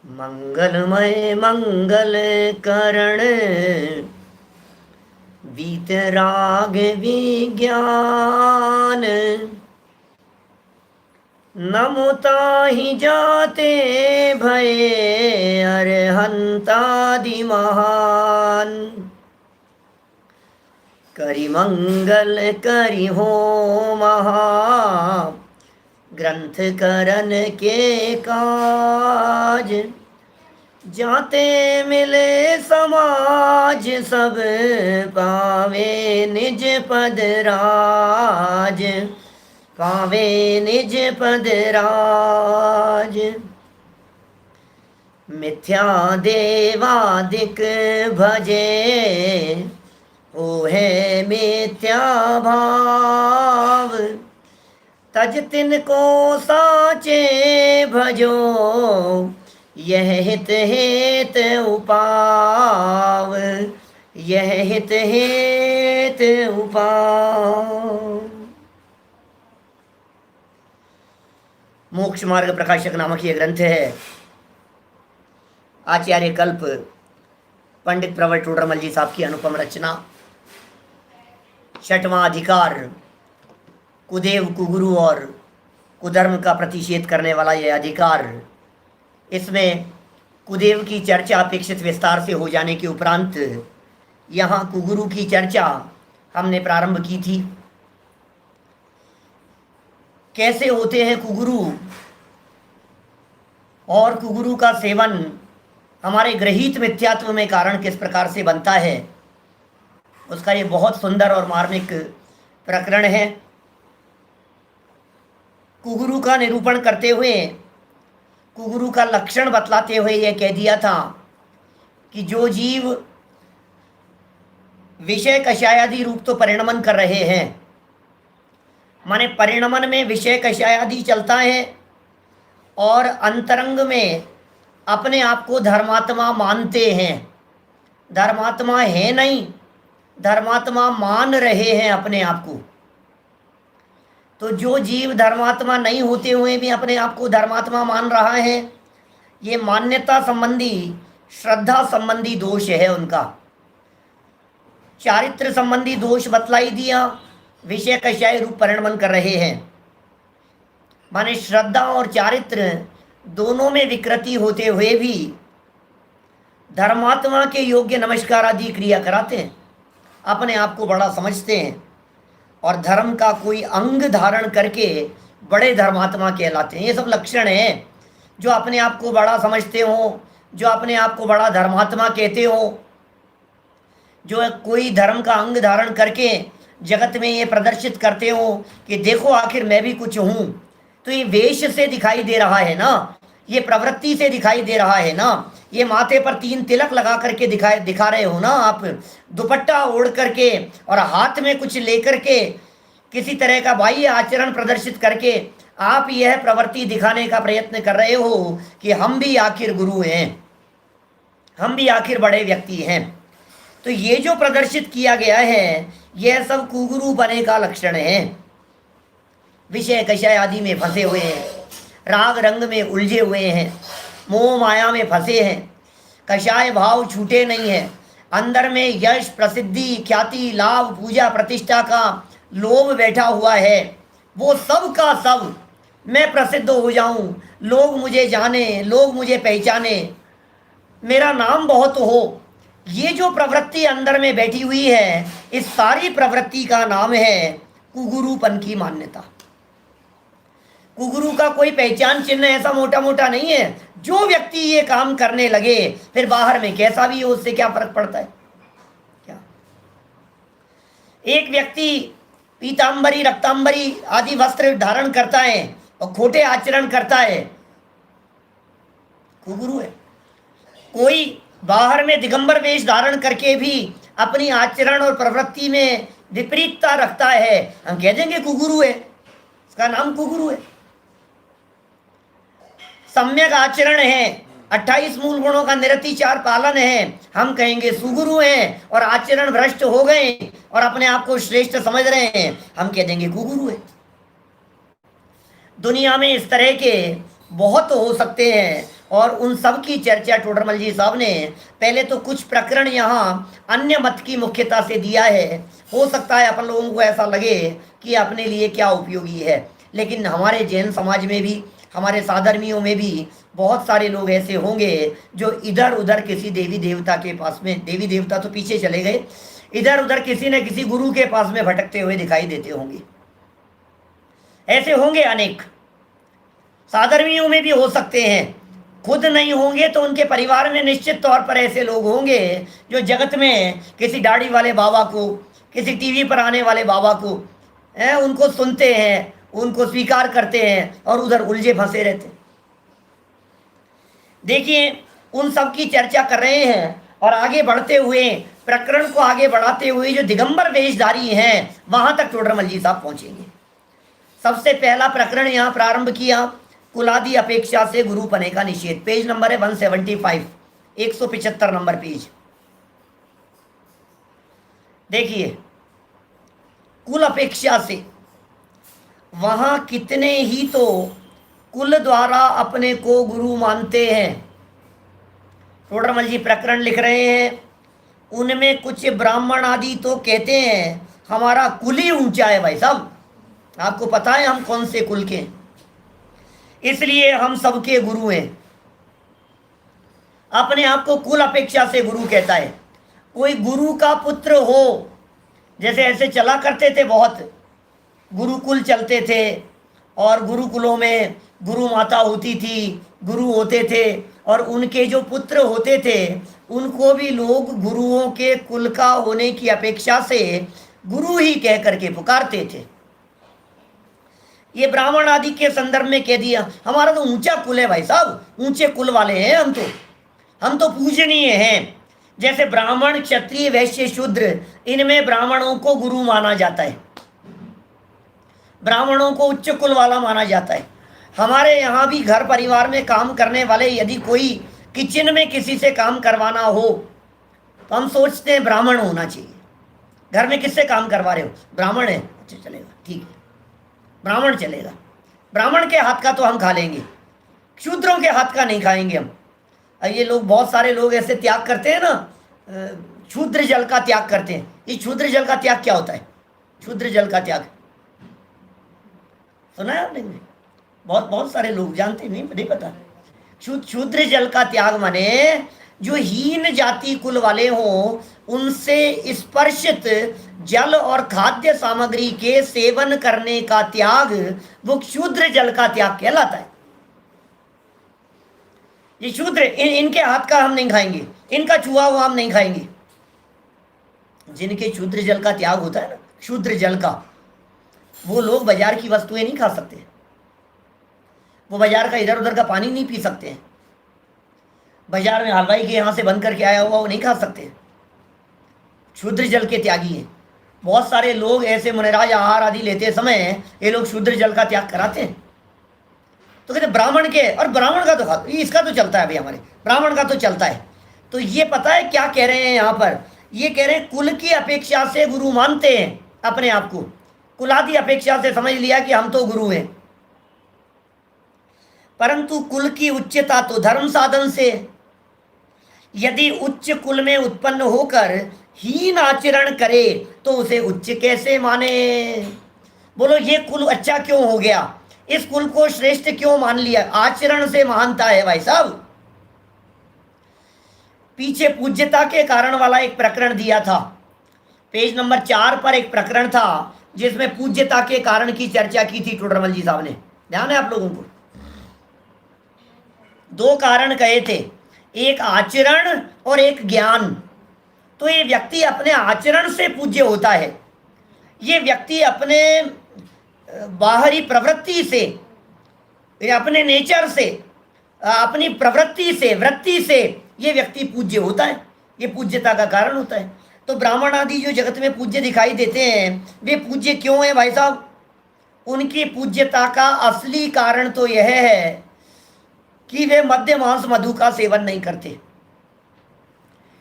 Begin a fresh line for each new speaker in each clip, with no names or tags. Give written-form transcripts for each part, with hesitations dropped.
मंगलमय मंगल करण वीतराग विज्ञान नमुताहि जाते भये अरहंतादि महान। करि मंगल करि हो महा ग्रंथ करन के काज। जाते मिले समाज सब पावे निज पद राज, पावे निज पद राज। मिथ्या देवादिक भजे ओ है मिथ्या भाव। तज तिनको साचे भजो यह हित हेत उपाव, यह हित हेत उपाव। मोक्ष मार्ग प्रकाशक नामक ये ग्रंथ है। आचार्य कल्प पंडित प्रवर टोडरमल जी साहब की अनुपम रचना। छठवां अधिकार कुदेव कुगुरु और कुधर्म का प्रतिषेध करने वाला यह अधिकार। इसमें कुदेव की चर्चा अपेक्षित विस्तार से हो जाने के उपरांत यहाँ कुगुरु की चर्चा हमने प्रारंभ की थी। कैसे होते हैं कुगुरु और कुगुरु का सेवन हमारे गृहीत मिथ्यात्व में कारण किस प्रकार से बनता है, उसका ये बहुत सुंदर और मार्मिक प्रकरण है। कुगुरु का निरूपण करते हुए, कुगुरु का लक्षण बतलाते हुए यह कह दिया था कि जो जीव विषय कषायादि रूप तो परिणमन कर रहे हैं, माने परिणमन में विषय कषायादि चलता है और अंतरंग में अपने आप को धर्मात्मा मानते हैं। धर्मात्मा है नहीं, धर्मात्मा मान रहे हैं अपने आप को। तो जो जीव धर्मात्मा नहीं होते हुए भी अपने आप को धर्मात्मा मान रहा है, ये मान्यता संबंधी, श्रद्धा संबंधी दोष है उनका। चारित्र संबंधी दोष बतलाई दिया, विषय कषाय रूप परिणमन कर रहे हैं। माने श्रद्धा और चारित्र दोनों में विकृति होते हुए भी धर्मात्मा के योग्य नमस्कार आदि क्रिया कराते हैं, अपने आप को बड़ा समझते हैं और धर्म का कोई अंग धारण करके बड़े धर्मात्मा कहलाते हैं। ये सब लक्षण हैं जो अपने आप को बड़ा समझते हो, जो अपने आप को बड़ा धर्मात्मा कहते हो, जो कोई धर्म का अंग धारण करके जगत में ये प्रदर्शित करते हो कि देखो आखिर मैं भी कुछ हूँ। तो ये वेश से दिखाई दे रहा है ना, ये प्रवृत्ति से दिखाई दे रहा है ना, ये माथे पर 3 तिलक लगा करके दिखा रहे हो ना आप, दुपट्टा ओढ़ करके और हाथ में कुछ लेकर के किसी तरह का बाह्य आचरण प्रदर्शित करके आप यह प्रवृत्ति दिखाने का प्रयत्न कर रहे हो कि हम भी आखिर गुरु हैं, हम भी आखिर बड़े व्यक्ति हैं। तो ये जो प्रदर्शित किया गया है यह सब कुगुरु बने का लक्षण है। विषय कषय आदि में फंसे हुए हैं, राग रंग में उलझे हुए हैं, मोह माया में फंसे हैं, कषाय भाव छूटे नहीं है, अंदर में यश प्रसिद्धि ख्याति लाभ पूजा प्रतिष्ठा का लोभ बैठा हुआ है। वो सब का सब मैं प्रसिद्ध हो जाऊं, लोग मुझे जाने, लोग मुझे पहचाने, मेरा नाम बहुत हो। ये जो प्रवृत्ति अंदर में बैठी हुई है, इस सारी प्रवृत्ति का नाम है कुगुरुपन की मान्यता। कुगुरु का कोई पहचान चिन्ह ऐसा मोटा मोटा नहीं है। जो व्यक्ति ये काम करने लगे फिर बाहर में कैसा भी हो, उससे क्या फर्क पड़ता है? क्या एक व्यक्ति पीतांबरी रक्तांबरी आदि वस्त्र धारण करता है और खोटे आचरण करता है, कुगुरु है। कोई बाहर में दिगंबर वेश धारण करके भी अपनी आचरण और प्रवृत्ति में विपरीतता रखता है, हम कह देंगे कुगुरु है, इसका नाम कुगुरु है। सम्यक आचरण है, 28 मूल गुणों का निरतिचार पालन है, हम कहेंगे सुगुरु हैं। और आचरण भ्रष्ट हो गए और अपने आप को श्रेष्ठ समझ रहे हैं, हम कह देंगे कुगुरु है। दुनिया में इस तरह के बहुत हो सकते हैं और उन सब की चर्चा टोडरमल जी साहब ने पहले तो कुछ प्रकरण यहाँ अन्य मत की मुख्यता से दिया है। हो सकता है अपन लोगों को ऐसा लगे कि अपने लिए क्या उपयोगी है, लेकिन हमारे जैन समाज में भी, हमारे साधर्मियों में भी बहुत सारे लोग ऐसे होंगे जो इधर उधर किसी देवी देवता के पास में, देवी देवता तो पीछे चले गए, इधर उधर किसी न किसी गुरु के पास में भटकते हुए दिखाई देते होंगे। ऐसे होंगे अनेक, साधर्मियों में भी हो सकते हैं। खुद नहीं होंगे तो उनके परिवार में निश्चित तौर पर ऐसे लोग होंगे जो जगत में किसी दाढ़ी वाले बाबा को, किसी टीवी पर आने वाले बाबा को उनको सुनते हैं, उनको स्वीकार करते हैं और उधर उलझे फंसे रहते हैं। देखिए, उन सब की चर्चा कर रहे हैं और आगे बढ़ते हुए, प्रकरण को आगे बढ़ाते हुए जो दिगंबर वेशधारी हैं वहां तक टोडरमल जी साहब पहुंचेंगे। सबसे पहला प्रकरण यहाँ प्रारंभ किया, कुलादि अपेक्षा से गुरुपने का निषेध। पेज नंबर है 175, 175 नंबर पेज। देखिए, कुल अपेक्षा से, वहां कितने ही तो कुल द्वारा अपने को गुरु मानते हैं। टोडरमल जी प्रकरण लिख रहे हैं, उनमें कुछ ब्राह्मण आदि तो कहते हैं हमारा कुल ही ऊंचा है। भाई साहब, आपको पता है हम कौन से कुल के, इसलिए हम सबके गुरु हैं। अपने आप को कुल अपेक्षा से गुरु कहता है। कोई गुरु का पुत्र हो, जैसे ऐसे चला करते थे, बहुत गुरुकुल चलते थे और गुरुकुलों में गुरु माता होती थी, गुरु होते थे और उनके जो पुत्र होते थे उनको भी लोग गुरुओं के कुल का होने की अपेक्षा से गुरु ही कह करके पुकारते थे। ये ब्राह्मण आदि के संदर्भ में कह दिया हमारा तो ऊंचा कुल है। भाई साहब, ऊंचे कुल वाले हैं हम तो पूजनीय हैं। जैसे ब्राह्मण, क्षत्रिय, वैश्य, शूद्र, इनमें ब्राह्मणों को गुरु माना जाता है, ब्राह्मणों को उच्च कुल वाला माना जाता है। हमारे यहाँ भी घर परिवार में काम करने वाले, यदि कोई किचन में किसी से काम करवाना हो तो हम सोचते हैं ब्राह्मण होना चाहिए। घर में किससे काम करवा रहे हो? ब्राह्मण है, अच्छा चलेगा, ठीक है, ब्राह्मण चलेगा। ब्राह्मण के हाथ का तो हम खा लेंगे, शूद्रों के हाथ का नहीं खाएंगे हम। ये लोग, बहुत सारे लोग ऐसे त्याग करते हैं ना, क्षुद्र जल का त्याग करते हैं। ये क्षुद्र जल का त्याग क्या होता है? क्षुद्र जल का त्याग सुना है आपने? बहुत सारे लोग जानते नहीं पता। क्षुद्र जल का त्याग माने जो हीन जाति कुल वाले हों उनसे स्पर्शित जल और खाद्य सामग्री के सेवन करने का त्याग, वो क्षुद्र जल का त्याग कहलाता है। ये शूद्र, इनके हाथ का हम नहीं खाएंगे, इनका छुआ हुआ हम नहीं खाएंगे। जिनके क्षुद्र जल का त्याग होता है ना, क्षुद्र जल का, वो लोग बाजार की वस्तुएं नहीं खा सकते, वो बाजार का इधर उधर का पानी नहीं पी सकते हैं, बाजार में हलवाई के यहाँ से बन करके आया हुआ वो नहीं खा सकते। क्षुद्र जल के त्यागी हैं। बहुत सारे लोग ऐसे मुनिराज आहार आदि लेते समय ये लोग क्षुद्र जल का त्याग कराते हैं। तो कहते ब्राह्मण के, और ब्राह्मण का तो खा, इसका तो चलता है भाई, हमारे ब्राह्मण का तो चलता है। तो ये पता है क्या कह रहे हैं यहाँ पर? ये कह रहे हैं कुल की अपेक्षा से गुरु मानते हैं अपने आप को, कुलादि अपेक्षा से समझ लिया कि हम तो गुरु हैं। परंतु कुल की उच्चता तो धर्म साधन से। यदि उच्च कुल में उत्पन्न होकर हीन आचरण करे तो उसे उच्च कैसे माने? बोलो, ये कुल अच्छा क्यों हो गया? इस कुल को श्रेष्ठ क्यों मान लिया? आचरण से महानता है भाई साहब। पीछे पूज्यता के कारण वाला एक प्रकरण दिया था, पेज नंबर 4 पर एक प्रकरण था जिसमें पूज्यता के कारण की चर्चा की थी टोडरमल जी साहब ने। ध्यान है आप लोगों को? 2 कारण कहे थे, एक आचरण और एक ज्ञान। तो ये व्यक्ति अपने आचरण से पूज्य होता है, ये व्यक्ति अपने बाहरी प्रवृत्ति से, अपने नेचर से, अपनी प्रवृत्ति से, वृत्ति से ये व्यक्ति पूज्य होता है, ये पूज्यता का कारण होता है। तो ब्राह्मण आदि जो जगत में पूज्य दिखाई देते हैं वे पूज्य क्यों हैं भाई साहब? उनकी पूज्यता का असली कारण तो यह है कि वे मद्य मांस मधु का सेवन नहीं करते,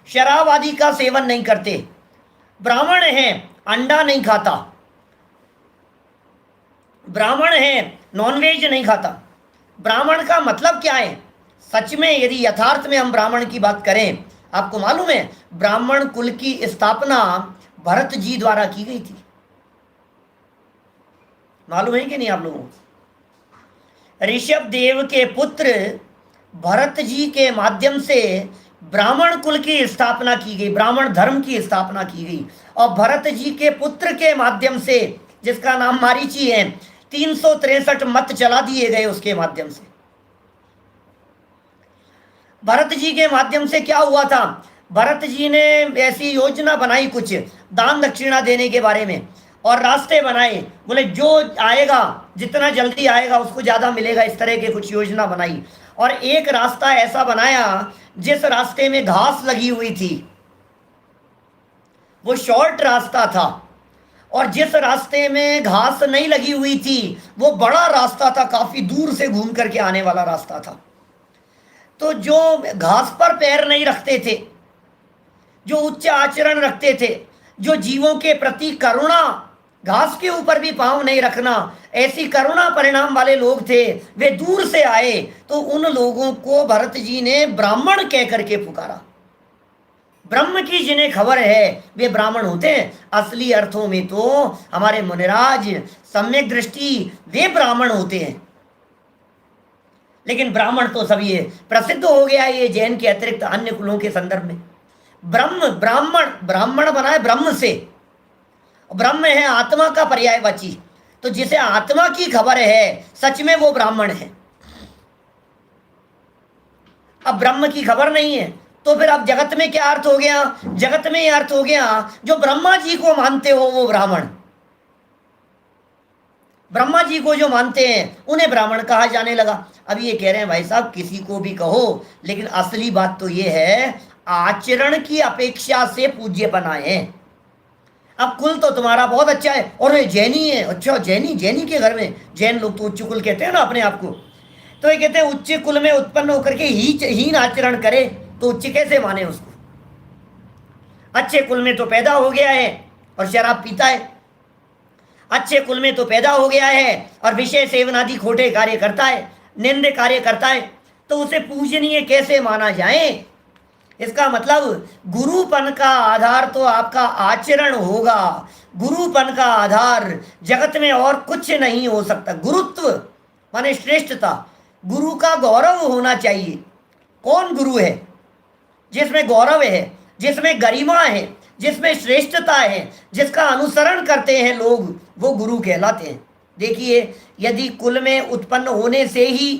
शराब आदि का सेवन नहीं करते। ब्राह्मण हैं, अंडा नहीं खाता, ब्राह्मण है, नॉनवेज नहीं खाता। ब्राह्मण का मतलब क्या है? सच में यदि यथार्थ में हम ब्राह्मण की बात करें, आपको मालूम है ब्राह्मण कुल की स्थापना भरत जी द्वारा की गई थी। मालूम है कि नहीं आप लोगों को? ऋषभ देव के पुत्र भरत जी के माध्यम से ब्राह्मण कुल की स्थापना की गई, ब्राह्मण धर्म की स्थापना की गई। और भरत जी के पुत्र के माध्यम से, जिसका नाम मारीची है, 363 मत चला दिए गए उसके माध्यम से। भरत जी के माध्यम से क्या हुआ था? भरत जी ने ऐसी योजना बनाई कुछ दान दक्षिणा देने के बारे में, और रास्ते बनाए, बोले जो आएगा जितना जल्दी आएगा उसको ज़्यादा मिलेगा, इस तरह के कुछ योजना बनाई। और एक रास्ता ऐसा बनाया जिस रास्ते में घास लगी हुई थी, वो शॉर्ट रास्ता था, और जिस रास्ते में घास नहीं लगी हुई थी वो बड़ा रास्ता था, काफ़ी दूर से घूम करके आने वाला रास्ता था। तो जो घास पर पैर नहीं रखते थे, जो उच्च आचरण रखते थे, जो जीवों के प्रति करुणा, घास के ऊपर भी पांव नहीं रखना, ऐसी करुणा परिणाम वाले लोग थे, वे दूर से आए। तो उन लोगों को भरत जी ने ब्राह्मण कह करके पुकारा। ब्रह्म की जिन्हें खबर है वे ब्राह्मण होते हैं। असली अर्थों में तो हमारे मुनिराज सम्यक दृष्टि वे ब्राह्मण होते हैं। लेकिन ब्राह्मण तो सब ये प्रसिद्ध हो गया, ये जैन के अतिरिक्त अन्य कुलों के संदर्भ में। ब्राह्मण बना है ब्रह्म से, ब्रह्म है आत्मा का पर्यायवाची। तो जिसे आत्मा की खबर है सच में वो ब्राह्मण है। अब ब्रह्म की खबर नहीं है तो फिर अब जगत में क्या अर्थ हो गया? जगत में यह अर्थ हो गया जो ब्रह्मा जी को मानते हो वो ब्राह्मण, ब्रह्मा जी को जो मानते हैं उन्हें ब्राह्मण कहा जाने लगा। अब ये कह रहे हैं भाई साहब किसी को भी कहो, लेकिन असली बात तो ये है आचरण की अपेक्षा से पूज्यपन आए। अब कुल तो तुम्हारा बहुत अच्छा है, और ये जैनी है, अच्छा जैनी के घर में, जैन लोग तो उच्च कुल कहते हैं ना अपने आप को, तो ये कहते हैं उच्च कुल में उत्पन्न होकर के हीन आचरण करे तो उच्च कैसे माने उसको? अच्छे कुल में तो पैदा हो गया है और शराब पीता है, अच्छे कुल में तो पैदा हो गया है और विषय सेवन आदि खोटे कार्य करता है, निंदे कार्य करता है, तो उसे पूजनीय कैसे माना जाए? इसका मतलब गुरुपन का आधार तो आपका आचरण होगा। गुरुपन का आधार जगत में और कुछ नहीं हो सकता। गुरुत्व माने श्रेष्ठता, गुरु का गौरव होना चाहिए। कौन गुरु है? जिसमें गौरव है, जिसमें गरिमा है, जिसमें श्रेष्ठता है, जिसका अनुसरण करते हैं लोग, वो गुरु कहलाते हैं। देखिए यदि कुल में उत्पन्न होने से ही,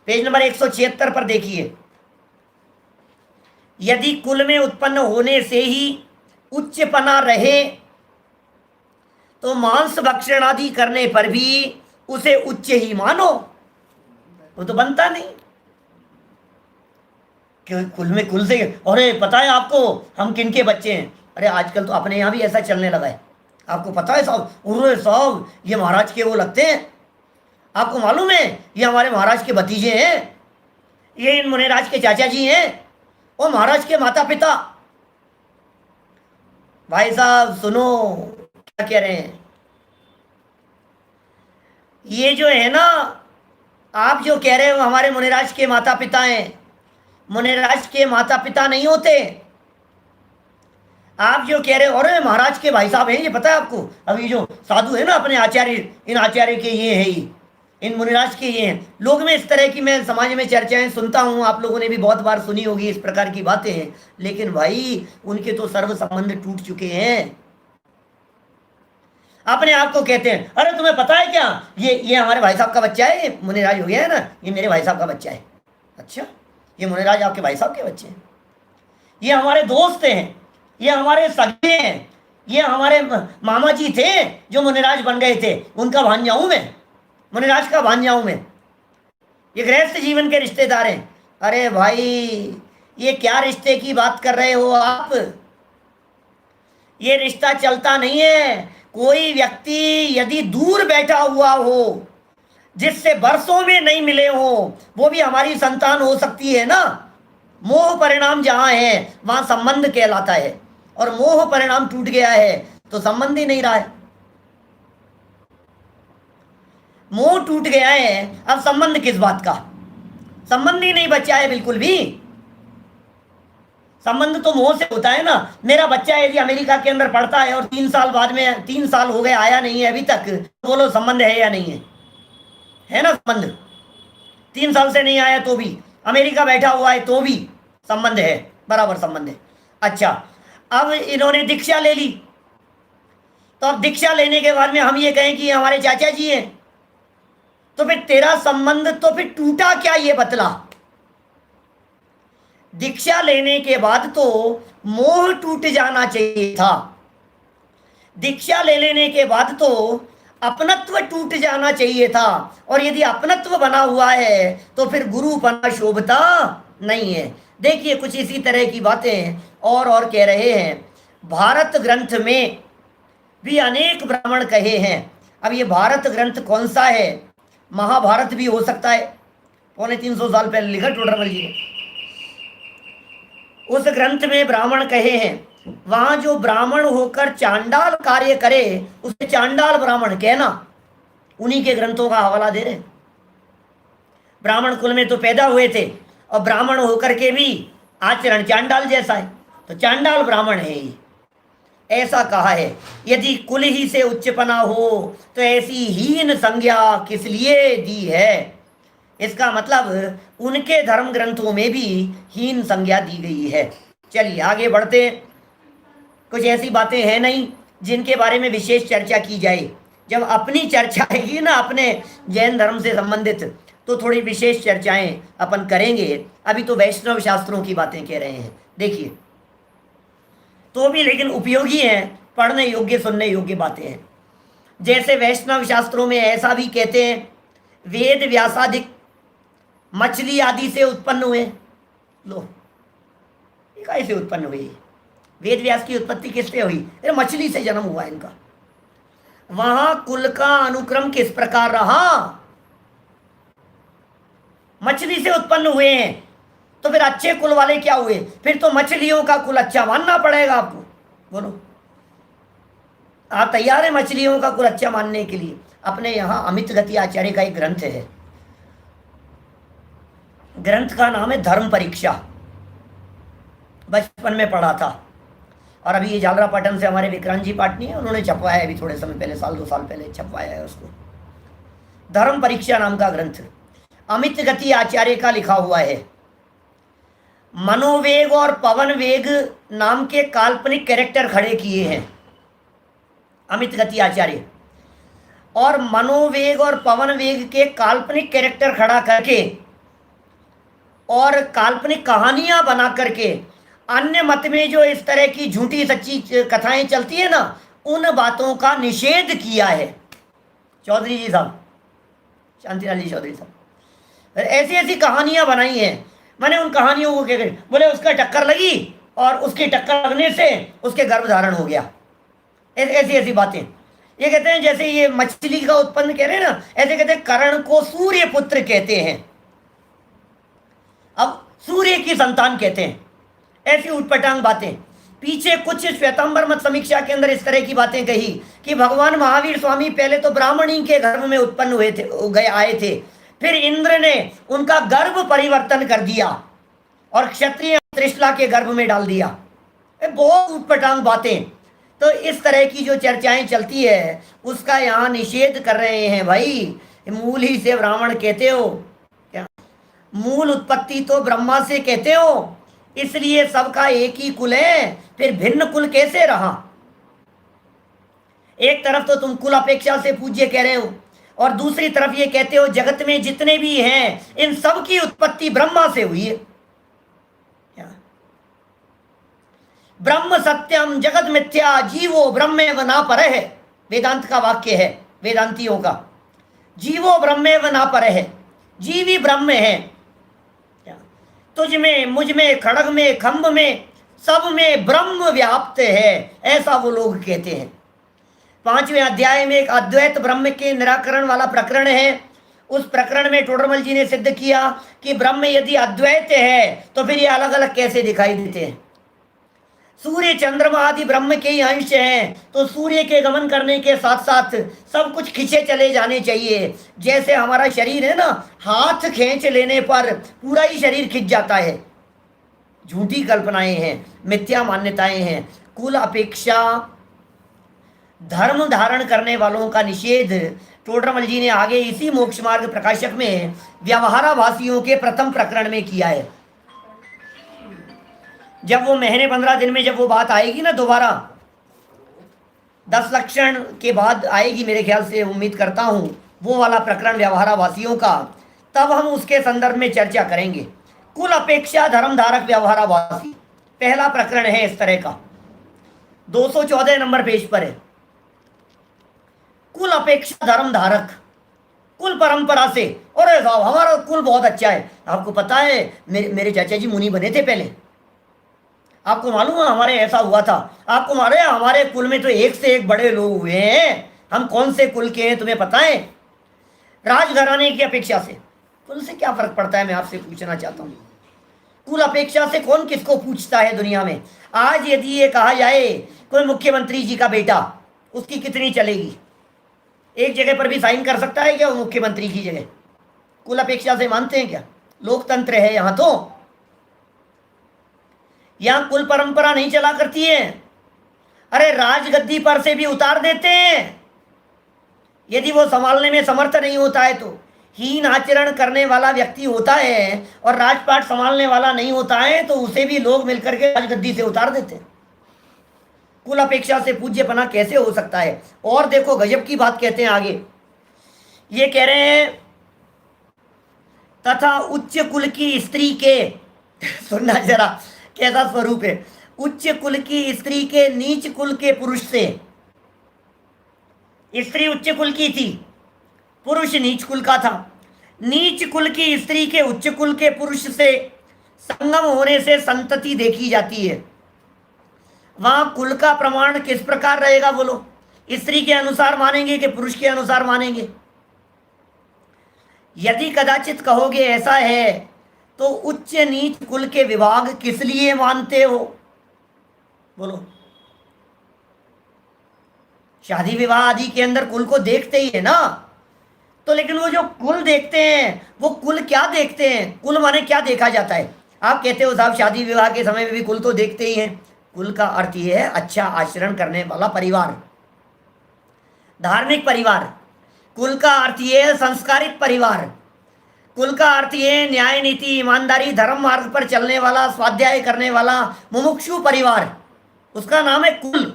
पेज नंबर 176 पर देखिए, यदि कुल में उत्पन्न होने से ही उच्चपना रहे तो मांस भक्षण आदि करने पर भी उसे उच्च ही मानो, वो तो बनता नहीं। क्यों कुल में कुल से, अरे पता है आपको हम किनके बच्चे हैं? अरे आजकल तो अपने यहाँ भी ऐसा चलने लगा है, आपको पता है साहब? अरे साहब ये महाराज के वो लगते हैं, आपको मालूम है ये हमारे महाराज के भतीजे हैं, ये इन मुनिराज के चाचा जी हैं, और महाराज के माता पिता। भाई साहब सुनो क्या कह रहे हैं, ये जो है ना, आप जो कह रहे हो हमारे मुनिराज के माता पिता हैं, मुनिराज के माता पिता नहीं होते। आप जो कह रहे हो अरे महाराज के भाई साहब हैं, ये पता है आपको? अभी जो साधु है ना अपने आचार्य, इन आचार्य के ये है, ये इन मुनिराज के ये हैं। लोग में इस तरह की मैं समाज में चर्चाएं सुनता हूँ, आप लोगों ने भी बहुत बार सुनी होगी इस प्रकार की बातें हैं। लेकिन भाई उनके तो सर्व संबंध टूट चुके हैं। अपने आप को कहते हैं अरे तुम्हें पता है क्या, ये हमारे भाई साहब का बच्चा है, ये मुनिराज हो गया है ना, ये मेरे भाई साहब का बच्चा है। अच्छा ये मुनिराज आपके भाई साहब के बच्चे हैं? ये हमारे दोस्त हैं, ये हमारे सगे हैं, ये हमारे मामा जी थे जो मुनिराज बन गए थे, उनका भांजा हूं मैं, मुनिराज का भांजा हूं मैं, ये गृहस्थ जीवन के रिश्तेदार हैं। अरे भाई ये क्या रिश्ते की बात कर रहे हो आप? ये रिश्ता चलता नहीं है। कोई व्यक्ति यदि दूर बैठा हुआ हो, जिससे बरसों में नहीं मिले हो, वो भी हमारी संतान हो सकती है ना। मोह परिणाम जहां है वहां संबंध कहलाता है, और मोह परिणाम टूट गया है तो संबंध ही नहीं रहा है। मोह टूट गया है, अब संबंध किस बात का? संबंध ही नहीं बचा है बिल्कुल भी। संबंध तो मोह से होता है ना। मेरा बच्चा यदि अमेरिका के अंदर पढ़ता है और 3 साल बाद में, 3 साल हो गए आया नहीं है अभी तक, तो बोलो संबंध है या नहीं है? है ना संबंध। 3 साल से नहीं आया तो भी, अमेरिका बैठा हुआ है तो भी संबंध है, बराबर संबंध है। अच्छा, अब इन्होंने दीक्षा ले ली, तो अब दीक्षा लेने के बाद में हम ये कहें कि हमारे चाचा जी हैं, तो फिर तेरा संबंध तो फिर टूटा क्या, ये बतला। दीक्षा लेने के बाद तो मोह टूट जाना चाहिए था। दीक्षा ले लेने के बाद तो अपनत्व टूट जाना चाहिए था। और यदि अपनत्व बना हुआ है तो फिर गुरुपना शोभता नहीं है। देखिए कुछ इसी तरह की बातें और कह रहे हैं। भारत ग्रंथ में भी अनेक ब्राह्मण कहे हैं। अब ये भारत ग्रंथ कौन सा है? महाभारत भी हो सकता है, 350 साल पहले लिखा टोडरमल जी ने। उस ग्रंथ में ब्राह्मण कहे हैं, वहां जो ब्राह्मण होकर चांडाल कार्य करे उसे चांडाल ब्राह्मण कहना। उन्हीं के ग्रंथों का हवाला दे रहे। ब्राह्मण कुल में तो पैदा हुए थे और ब्राह्मण होकर के भी आचरण चांडाल जैसा है, तो चांडाल ब्राह्मण है ये, ऐसा कहा है। यदि कुल ही से उच्चपना हो तो ऐसी हीन संज्ञा किस लिए दी है? इसका मतलब उनके धर्म ग्रंथों में भी हीन संज्ञा दी गई है। चलिए आगे बढ़ते हैं। कुछ ऐसी बातें हैं नहीं जिनके बारे में विशेष चर्चा की जाए। जब अपनी चर्चा आएगी ना अपने जैन धर्म से संबंधित, तो थोड़ी विशेष चर्चाएं अपन करेंगे। अभी तो वैष्णव शास्त्रों की बातें कह रहे हैं, देखिए, तो भी लेकिन उपयोगी हैं, पढ़ने योग्य, सुनने योग्य बातें हैं। जैसे वैष्णव शास्त्रों में ऐसा भी कहते हैं, वेद व्यासादिक मछली आदि से उत्पन्न हुए। लो, ये कैसे उत्पन्न हुई? वेद व्यास की उत्पत्ति किससे हुई? अरे मछली से जन्म हुआ इनका। वहां कुल का अनुक्रम किस प्रकार रहा? मछली से उत्पन्न हुए हैं, तो फिर अच्छे कुल वाले क्या हुए? फिर तो मछलियों का कुल अच्छा मानना पड़ेगा आपको। बोलो, आप तैयार है मछलियों का कुल अच्छा मानने के लिए? अपने यहाँ अमित गति आचार्य का एक ग्रंथ है, ग्रंथ का नाम है धर्म परीक्षा। बचपन में पढ़ा था, और अभी ये झालरापाटन से हमारे विक्रांत जी पाटनी है, उन्होंने छपवाया है अभी थोड़े समय पहले, 1-2 साल पहले छपवाया है उसको। धर्म परीक्षा नाम का ग्रंथ अमित गति आचार्य का लिखा हुआ है। मनोवेग और पवन वेग नाम के काल्पनिक कैरेक्टर खड़े किए हैं अमित गति आचार्य, और मनोवेग और पवन वेग के काल्पनिक कैरेक्टर खड़ा करके और काल्पनिक कहानियां बना करके अन्य मत में जो इस तरह की झूठी सच्ची कथाएं चलती है ना, उन बातों का निषेध किया है चौधरी जी साहब, शांतिलाल जी चौधरी साहब। ऐसी ऐसी कहानियां बनाई हैं, मैंने उन कहानियों को क्या करी, बोले उसका टक्कर लगी और उसकी टक्कर लगने से उसके गर्भ धारण हो गया। ऐसी ऐसी बातें ये कहते हैं। जैसे ये मछली का उत्पन्न कह रहे हैं ना, ऐसे कहते हैं कर्ण को सूर्य पुत्र कहते हैं, अब सूर्य की संतान कहते हैं। ऐसी उटपटांग बातें। पीछे कुछ श्वेतांबर मत समीक्षा के अंदर इस तरह की बातें कही कि भगवान महावीर स्वामी पहले तो ब्राह्मणी के गर्भ में उत्पन्न हुए थे, आए थे, फिर इंद्र ने उनका गर्भ परिवर्तन कर दिया और क्षत्रिय त्रिशला के गर्भ में डाल दिया। बहुत उटपटांग बातें। तो इस तरह की जो चर्चाएं चलती है उसका यहाँ निषेध कर रहे हैं। भाई मूल ही से ब्राह्मण कहते हो क्या? मूल उत्पत्ति तो ब्रह्मा से कहते हो, इसलिए सबका एक ही कुल है, फिर भिन्न कुल कैसे रहा? एक तरफ तो तुम कुल अपेक्षा से पूज्य कह रहे हो और दूसरी तरफ ये कहते हो जगत में जितने भी हैं इन सब की उत्पत्ति ब्रह्मा से हुई है। क्या? ब्रह्म सत्यम जगत मिथ्या जीवो ब्रह्मेव न परः है, वेदांत का वाक्य है, वेदांतियों का। जीवो ब्रह्मेव न परः है, जीवी ब्रह्म है। तुझ में, मुझ में, खड़ग में, खंभ में, सब में ब्रह्म व्याप्त है, ऐसा वो लोग कहते हैं। 5वें अध्याय में एक अद्वैत ब्रह्म के निराकरण वाला प्रकरण है। उस प्रकरण में टोडरमल जी ने सिद्ध किया कि ब्रह्म यदि अद्वैत है तो फिर ये अलग अलग कैसे दिखाई देते हैं। सूर्य चंद्रमा आदि ब्रह्म के ही अंश हैं, तो सूर्य के गमन करने के साथ साथ सब कुछ खींचे चले जाने चाहिए। जैसे हमारा शरीर है ना, हाथ खींच लेने पर पूरा ही शरीर खिंच जाता है। झूठी कल्पनाएं हैं, मिथ्या मान्यताएं हैं। कुल अपेक्षा धर्म धारण करने वालों का निषेध टोडरमल जी ने आगे इसी मोक्ष मार्ग प्रकाशक में व्यवहाराभासियों के प्रथम प्रकरण में किया है। जब वो महीने 15 दिन में जब वो बात आएगी ना, दोबारा 10 लक्षण के बाद आएगी मेरे ख्याल से, उम्मीद करता हूँ, वो वाला प्रकरण व्यवहाराभासियों का, तब हम उसके संदर्भ में चर्चा करेंगे। कुल अपेक्षा धर्म धारक व्यवहाराभासी पहला प्रकरण है इस तरह का, 214 नंबर पेज पर है। कुल अपेक्षा धर्म धारक, कुल परंपरा से, अरे साहब हमारा कुल बहुत अच्छा है। आपको पता है मेरे चाचा जी मुनि बने थे पहले, आपको मालूम है हमारे ऐसा हुआ था। आपको मालूम है हमारे कुल में तो एक से एक बड़े लोग हुए हैं। हम कौन से कुल के हैं तुम्हें पता है? राजघराने की अपेक्षा से कुल से क्या फर्क पड़ता है, मैं आपसे पूछना चाहता हूँ। कुल अपेक्षा से कौन किसको पूछता है दुनिया में? आज यदि ये कहा जाए कोई मुख्यमंत्री जी का बेटा, उसकी कितनी चलेगी? एक जगह पर भी साइन कर सकता है क्या वो मुख्यमंत्री की जगह? कुल अपेक्षा से मानते हैं क्या? लोकतंत्र है यहाँ तो। यहाँ कुल परंपरा नहीं चला करती है। अरे राजगद्दी पर से भी उतार देते हैं यदि वो संभालने में समर्थ नहीं होता है तो। हीन आचरण करने वाला व्यक्ति होता है और राजपाट संभालने वाला नहीं होता है तो उसे भी लोग मिलकर के राजगद्दी से उतार देते हैं। कुल अपेक्षा से पूज्यपना कैसे हो सकता है? और देखो गजब की बात कहते हैं आगे, ये कह रहे हैं तथा उच्च कुल की स्त्री के सुनना जरा कैसा स्वरूप है। उच्च कुल की स्त्री के नीच कुल के पुरुष से, स्त्री उच्च कुल की थी, पुरुष नीच कुल का था। नीच कुल की स्त्री के उच्च कुल के पुरुष से संगम होने से संतति देखी जाती है। वहां कुल का प्रमाण किस प्रकार रहेगा बोलो? स्त्री के अनुसार मानेंगे कि पुरुष के अनुसार मानेंगे? यदि कदाचित कहोगे ऐसा है तो उच्च नीच कुल के विभाग किस लिए मानते हो बोलो? शादी विवाह आदि के अंदर कुल को देखते ही है ना, तो लेकिन वो जो कुल देखते हैं वो कुल क्या देखते हैं? कुल माने क्या देखा जाता है? आप कहते हो साहब शादी विवाह के समय में भी कुल तो देखते ही हैं। कुल का अर्थ ये है अच्छा आचरण करने वाला परिवार, धार्मिक परिवार। कुल का अर्थ ये है संस्कारित परिवार। कुल का अर्थ ये है न्याय नीति ईमानदारी धर्म मार्ग पर चलने वाला, स्वाध्याय करने वाला मुमुक्षु परिवार, उसका नाम है कुल।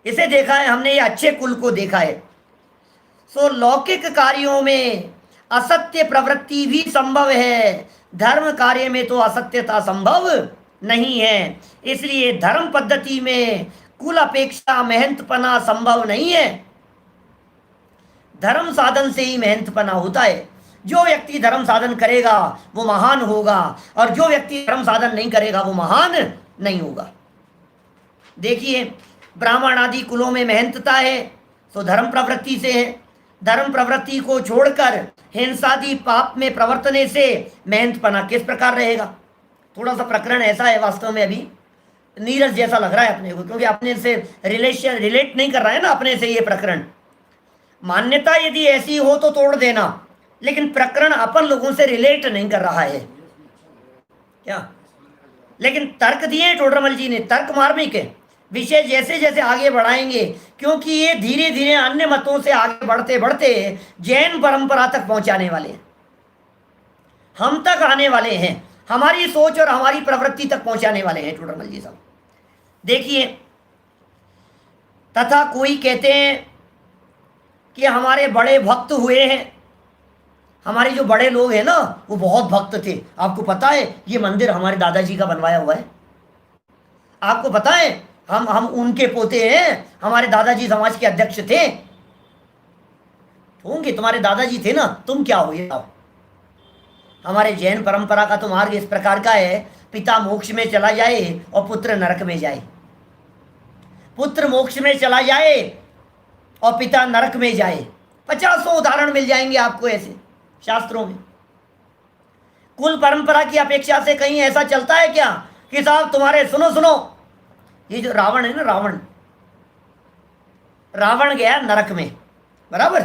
इसे देखा है हमने, ये अच्छे कुल को देखा है। सो लौकिक कार्यों में असत्य प्रवृत्ति भी संभव है, धर्म कार्य में तो असत्यता संभव नहीं है। इसलिए धर्म पद्धति में कुल अपेक्षा मेहनतपना संभव नहीं है। धर्म साधन से ही मेहनतपना होता है। जो व्यक्ति धर्म साधन करेगा वो महान होगा और जो व्यक्ति धर्म साधन नहीं करेगा वो महान नहीं होगा। देखिए ब्राह्मण आदि कुलों में मेहनतता है तो धर्म प्रवृत्ति से है। धर्म प्रवृत्ति को छोड़कर हिंसादि पाप में प्रवर्तने से मेहनतपना किस प्रकार रहेगा? थोड़ा सा प्रकरण ऐसा है वास्तव में, अभी नीरस जैसा लग रहा है अपने को, क्योंकि अपने से रिलेट नहीं कर रहा है ना अपने से ये प्रकरण। मान्यता यदि ऐसी हो तो तोड़ देना, लेकिन प्रकरण अपन लोगों से रिलेट नहीं कर रहा है क्या? लेकिन तर्क दिए टोडरमल जी ने, तर्क मार्मिक है। विषय जैसे जैसे आगे बढ़ाएंगे, क्योंकि ये धीरे धीरे अन्य मतों से आगे बढ़ते बढ़ते जैन परंपरा तक पहुंचाने वाले हैं, हम तक आने वाले हैं, हमारी सोच और हमारी प्रवृत्ति तक पहुंचाने वाले हैं टोडरमल जी साहब। देखिए तथा कोई कहते हैं कि हमारे बड़े भक्त हुए हैं। हमारे जो बड़े लोग हैं ना वो बहुत भक्त थे। आपको पता है ये मंदिर हमारे दादाजी का बनवाया हुआ है। आपको पता है हम उनके पोते हैं। हमारे दादाजी समाज के अध्यक्ष थे, होंगे, तुम्हारे दादाजी थे ना, तुम क्या हो ये? हमारे जैन परंपरा का तो मार्ग इस प्रकार का है, पिता मोक्ष में चला जाए और पुत्र नरक में जाए, पुत्र मोक्ष में चला जाए और पिता नरक में जाए। 50 उदाहरण मिल जाएंगे आपको ऐसे शास्त्रों में। कुल परंपरा की अपेक्षा से कहीं ऐसा चलता है क्या कि साहब तुम्हारे सुनो ये जो रावण है ना, रावण रावण गया नरक में, बराबर।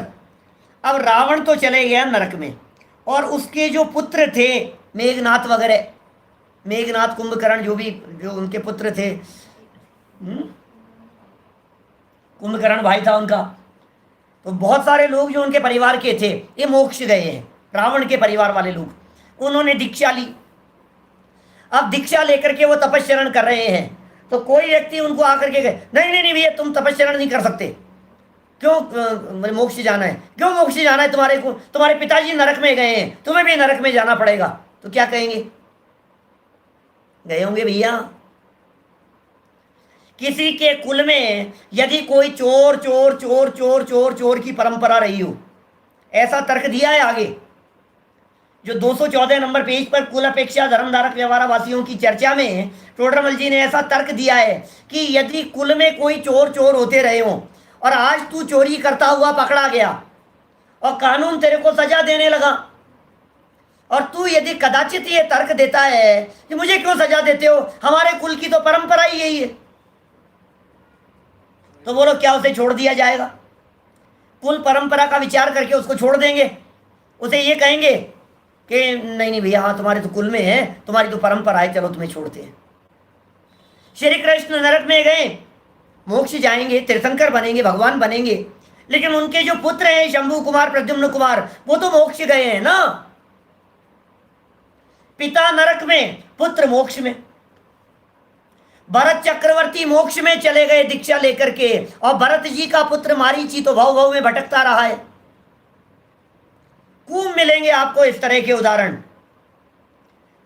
अब रावण तो चले गया नरक में, और उसके जो पुत्र थे मेघनाथ वगैरह, मेघनाथ कुंभकर्ण जो भी जो उनके पुत्र थे, कुंभकर्ण भाई था उनका, तो बहुत सारे लोग जो उनके परिवार के थे ये मोक्ष गए हैं, रावण के परिवार वाले लोग। उन्होंने दीक्षा ली। अब दीक्षा लेकर के वो तपस्चरण कर रहे हैं, तो कोई व्यक्ति उनको आकर के कहे नहीं नहीं नहीं भैया तुम तपस्चरण नहीं कर सकते, क्यों मोक्ष जाना है, क्यों मोक्ष जाना है, तुम्हारे को तुम्हारे पिताजी नरक में गए हैं, तुम्हें भी नरक में जाना पड़ेगा। तो क्या कहेंगे, गए होंगे भैया। किसी के कुल में यदि कोई चोर चोर चोर चोर चोर चोर की परंपरा रही हो, ऐसा तर्क दिया है आगे जो 214 नंबर पेज पर कुल अपेक्षा धर्मधारक व्यवहारावासियों की चर्चा में टोडरमल जी ने ऐसा तर्क दिया है कि यदि कुल में कोई चोर चोर होते रहे हो और आज तू चोरी करता हुआ पकड़ा गया और कानून तेरे को सजा देने लगा, और तू यदि कदाचित ये तर्क देता है कि मुझे क्यों सजा देते हो, हमारे कुल की तो परंपरा ही यही है, तो बोलो क्या उसे छोड़ दिया जाएगा? कुल परंपरा का विचार करके उसको छोड़ देंगे? उसे ये कहेंगे कि नहीं नहीं भैया हाँ तुम्हारे तो कुल में है, तुम्हारी तो परंपरा है, चलो तुम्हें छोड़ते हैं। श्री कृष्ण नरक में गए, मोक्ष जाएंगे, तीर्थंकर बनेंगे, भगवान बनेंगे, लेकिन उनके जो पुत्र हैं शंभु कुमार प्रद्युम्न कुमार वो तो मोक्ष गए हैं ना। पिता नरक में, पुत्र मोक्ष में। भरत चक्रवर्ती मोक्ष में चले गए दीक्षा लेकर के, और भरत जी का पुत्र मारीची तो भव भव में भटकता रहा है। खूब मिलेंगे आपको इस तरह के उदाहरण।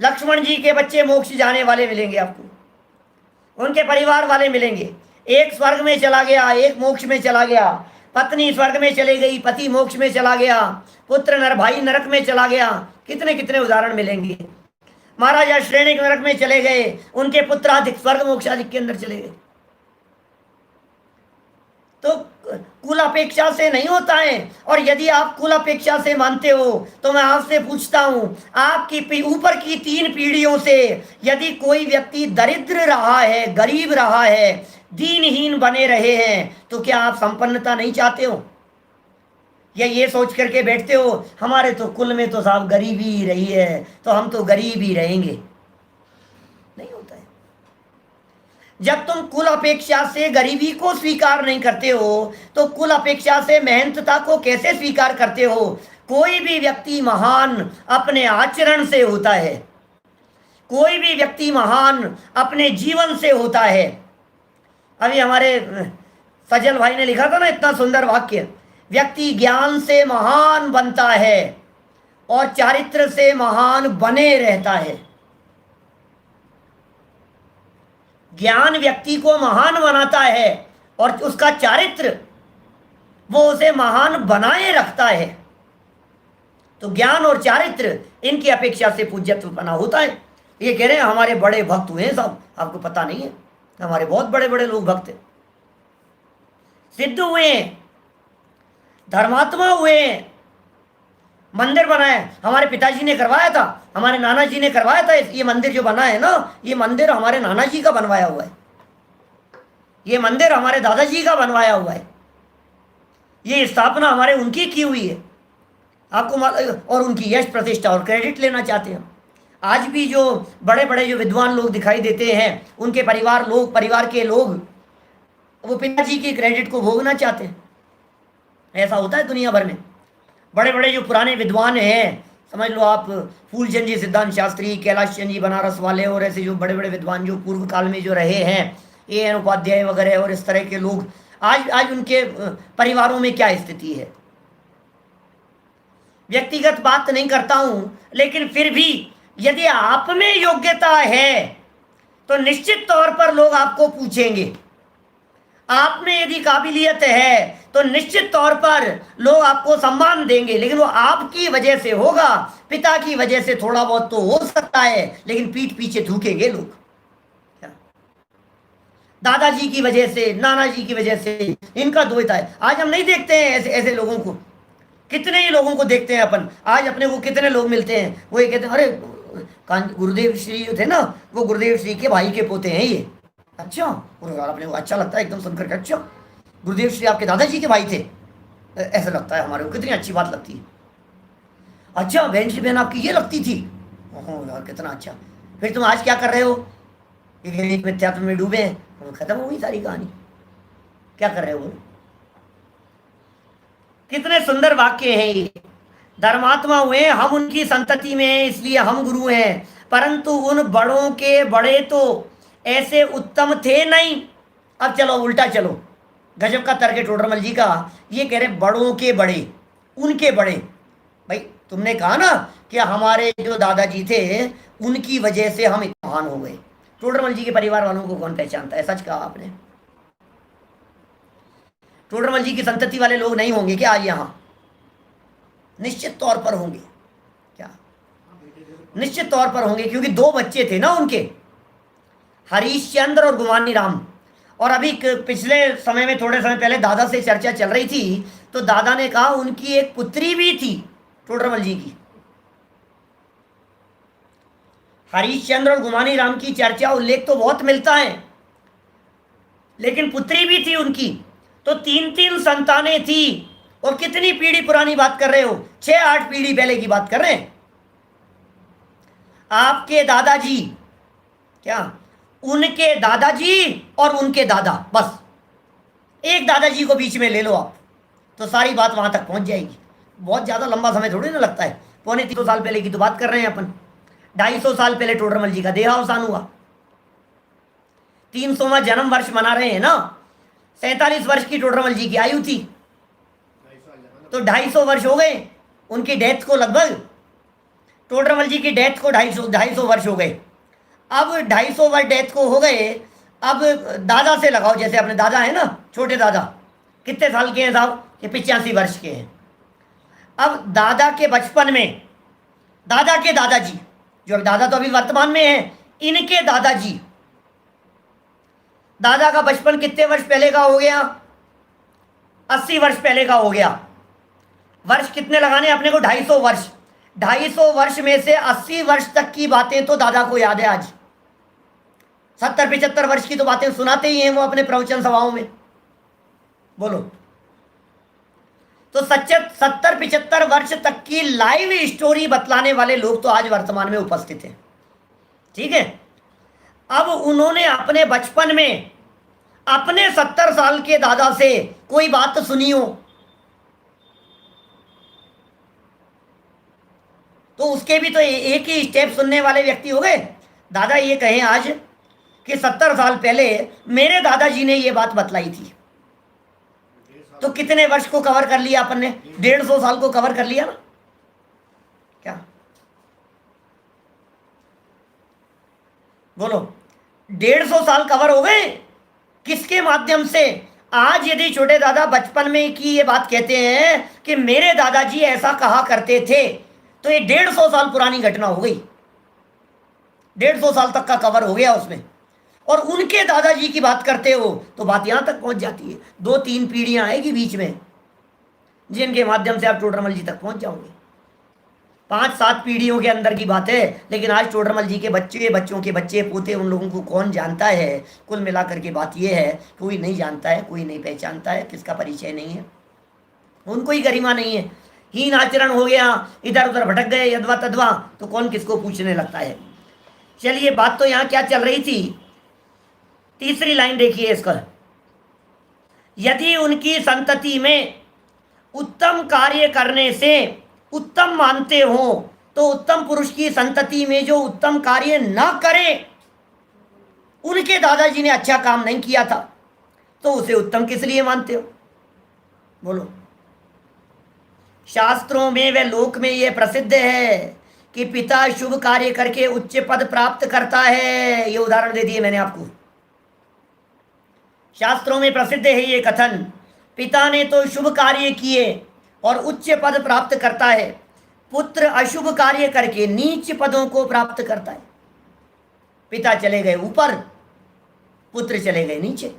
लक्ष्मण जी के बच्चे मोक्ष जाने वाले मिलेंगे आपको, उनके परिवार वाले मिलेंगे। एक स्वर्ग में चला गया, एक मोक्ष में चला गया, पत्नी स्वर्ग में चली गई, पति मोक्ष में चला गया, पुत्र भाई नरक में चला गया। कितने कितने उदाहरण मिलेंगे। महाराजा श्रेणी नरक में चले गए, उनके पुत्र अधिक स्वर्ग मोक्षाधिक के अंदर चले गए। तो कुल अपेक्षा से नहीं होता है। और यदि आप कुल अपेक्षा से मानते हो तो मैं आपसे पूछता हूं, आपकी ऊपर की 3 पीढ़ियों से यदि कोई व्यक्ति दरिद्र रहा है, गरीब रहा है, दीनहीन बने रहे हैं, तो क्या आप संपन्नता नहीं चाहते हो? या ये सोच करके बैठते हो हमारे तो कुल में तो साहब गरीबी ही रही है, तो हम तो गरीब ही रहेंगे? नहीं होता है। जब तुम कुल अपेक्षा से गरीबी को स्वीकार नहीं करते हो तो कुल अपेक्षा से मेहनतता को कैसे स्वीकार करते हो? कोई भी व्यक्ति महान अपने आचरण से होता है, कोई भी व्यक्ति महान अपने जीवन से होता है। अभी हमारे फजल भाई ने लिखा था ना इतना सुंदर वाक्य, व्यक्ति ज्ञान से महान बनता है और चारित्र से महान बने रहता है। ज्ञान व्यक्ति को महान बनाता है और उसका चारित्र वो उसे महान बनाए रखता है। तो ज्ञान और चारित्र इनकी अपेक्षा से पूज्यत्व बना होता है। ये कह रहे हैं हमारे बड़े भक्त हुए हैं सब, आपको पता नहीं है, हमारे बहुत बड़े बड़े लोग भक्त हैं, सिद्ध हुए हैं, धर्मात्मा हुए हैं, मंदिर बनाए हमारे पिताजी ने करवाया था, हमारे नाना जी ने करवाया था। ये मंदिर जो बना है ना, ये मंदिर हमारे नाना जी का बनवाया हुआ है, ये मंदिर हमारे दादाजी का बनवाया हुआ है, ये स्थापना हमारे उनकी की हुई है। आपको और उनकी यश प्रतिष्ठा और क्रेडिट लेना चाहते हैं। आज भी जो बड़े बड़े जो विद्वान लोग दिखाई देते हैं, उनके परिवार के लोग वो पिताजी की क्रेडिट को भोगना चाहते हैं। ऐसा होता है दुनिया भर में। बड़े बड़े जो पुराने विद्वान हैं, समझ लो आप फूलचंद जी सिद्धांत शास्त्री, कैलाश चंद जी बनारस वाले, और ऐसे जो बड़े बड़े विद्वान जो पूर्व काल में जो रहे हैं, ए उपाध्याय वगैरह और इस तरह के लोग, आज उनके परिवारों में क्या स्थिति है? व्यक्तिगत बात नहीं करता हूं, लेकिन फिर भी यदि आप में योग्यता है तो निश्चित तौर पर लोग आपको पूछेंगे। आप में यदि काबिलियत है तो निश्चित तौर पर लोग आपको सम्मान देंगे, लेकिन वो आपकी वजह से होगा। पिता की वजह से थोड़ा बहुत तो हो सकता है, लेकिन पीठ पीछे थूकेंगे लोग। दादाजी की वजह से, नाना जी की वजह से इनका द्वैत है। आज हम नहीं देखते हैं ऐसे लोगों को, कितने ही लोगों को देखते हैं अपन। आज अपने को कितने लोग मिलते हैं, वो ये कहते हैं अरे गुरुदेव श्री थे ना, वो गुरुदेव श्री के भाई के पोते हैं ये, अच्छा, और यार आपने अच्छा लगता है एकदम सुनकर के। अच्छा, गुरुदेव श्री आपके दादाजी के भाई थे? ऐसा लगता है हमारे को, कितनी अच्छी बात लगती है। अच्छा, बहन श्री बहन आपकी ये लगती थी? ओहो यार कितना अच्छा। फिर तुम आज क्या कर रहे हो? ये मिथ्यात्व में डूबे हैं, खत्म हो गई सारी कहानी। क्या कर रहे हो बोलो? कितने सुंदर वाक्य हैं ये। धर्मात्मा हुए हम उनकी संतति में हैं, इसलिए हम गुरु हैं, परंतु उन बड़ों के बड़े तो ऐसे उत्तम थे नहीं। अब चलो उल्टा चलो, गजब का तर्क है टोडरमल जी का। ये कह रहे बड़ों के बड़े, उनके बड़े। भाई तुमने कहा ना कि हमारे जो दादाजी थे उनकी वजह से हम इतने महान हो गए। टोडरमल जी के परिवार वालों को कौन पहचानता है? सच कहा आपने। टोडरमल जी की संतति वाले लोग नहीं होंगे क्या आज यहाँ? निश्चित तौर पर होंगे। क्या? निश्चित तौर पर होंगे, क्योंकि दो बच्चे थे ना उनके, हरीशचंद्र और गुमानी राम। और अभी पिछले समय में, थोड़े समय पहले दादा से चर्चा चल रही थी, तो दादा ने कहा उनकी एक पुत्री भी थी टोडरमल जी की। हरीशचंद्र और गुमानी राम की चर्चा उल्लेख तो बहुत मिलता है, लेकिन पुत्री भी थी उनकी। तो तीन तीन संतानें थी। और कितनी पीढ़ी पुरानी बात कर रहे हो? 6-8 पीढ़ी पहले की बात कर रहे हैं। आपके दादाजी, क्या उनके दादाजी और उनके दादा, बस एक दादाजी को बीच में ले लो आप, तो सारी बात वहां तक पहुंच जाएगी। बहुत ज्यादा लंबा समय थोड़ी ना लगता है। 250 साल पहले की तो बात कर रहे हैं अपन। 250 साल पहले टोडरमल जी का देहावसान हुआ। 300वां जन्म वर्ष मना रहे हैं ना। 47 वर्ष की टोडरमल जी की आयु थी, तो 250 वर्ष हो गए उनकी डेथ को। लगभग टोडरमल जी की डेथ को 250 वर्ष हो गए। अब 250 वर्ष डेथ को हो गए। अब दादा से लगाओ, जैसे अपने दादा है ना, छोटे दादा कितने साल के हैं साहब? ये 85 वर्ष के हैं। अब दादा के बचपन में, दादा के दादाजी, जो दादा तो अभी वर्तमान में है, इनके दादाजी, दादा का बचपन कितने वर्ष पहले का हो गया? 80 वर्ष पहले का हो गया। वर्ष कितने लगाने अपने को? 250 वर्ष। 250 वर्ष में से 80 वर्ष तक की बातें तो दादा को याद है आज। 70-75 वर्ष की तो बातें सुनाते ही हैं वो अपने प्रवचन सभाओं में। बोलो, तो 70-75 वर्ष तक की लाइव स्टोरी बतलाने वाले लोग तो आज वर्तमान में उपस्थित हैं। ठीक है। अब उन्होंने अपने बचपन में अपने 70 साल के दादा से कोई बात सुनी हो, तो उसके भी तो एक ही स्टेप सुनने वाले व्यक्ति हो गए। दादा ये कहें आज कि 70 साल पहले मेरे दादाजी ने ये बात बतलाई थी, तो कितने वर्ष को कवर कर लिया अपन ने? 150 साल को कवर कर लिया ना। क्या बोलो? 150 साल कवर हो गए। किसके माध्यम से? आज यदि छोटे दादा बचपन में की ये बात कहते हैं कि मेरे दादाजी ऐसा कहा करते थे, तो ये 150 साल पुरानी घटना हो गई। 150 साल तक का कवर हो गया उसमें। और उनके दादाजी की बात करते हो तो बात यहां तक पहुंच जाती है। 2-3 पीढ़ियां आएगी बीच में, जिनके माध्यम से आप टोडरमल जी तक पहुंच जाओगे। 5-7 पीढ़ियों के अंदर की बात है। लेकिन आज टोडरमल जी के बच्चे, बच्चों के बच्चे, पोते, उन लोगों को कौन जानता है? कुल मिलाकर के बात यह है, कोई नहीं जानता है, कोई नहीं पहचानता है, किसका परिचय नहीं है, उनको ही गरिमा नहीं है। हीन आचरण हो गया, इधर उधर भटक गए, यदवा तदवा, तो कौन किसको पूछने लगता है। चलिए, बात तो यहाँ क्या चल रही थी? तीसरी लाइन देखिए इसका। यदि उनकी संतति में उत्तम कार्य करने से उत्तम मानते हो, तो उत्तम पुरुष की संतति में जो उत्तम कार्य न करे, उनके दादाजी ने अच्छा काम नहीं किया था, तो उसे उत्तम किस लिए मानते हो? बोलो। शास्त्रों में व लोक में यह प्रसिद्ध है कि पिता शुभ कार्य करके उच्च पद प्राप्त करता है। ये उदाहरण दे दिए मैंने आपको। शास्त्रों में प्रसिद्ध है ये कथन, पिता ने तो शुभ कार्य किए और उच्च पद प्राप्त करता है, पुत्र अशुभ कार्य करके नीच पदों को प्राप्त करता है। पिता चले गए ऊपर, पुत्र चले गए नीचे।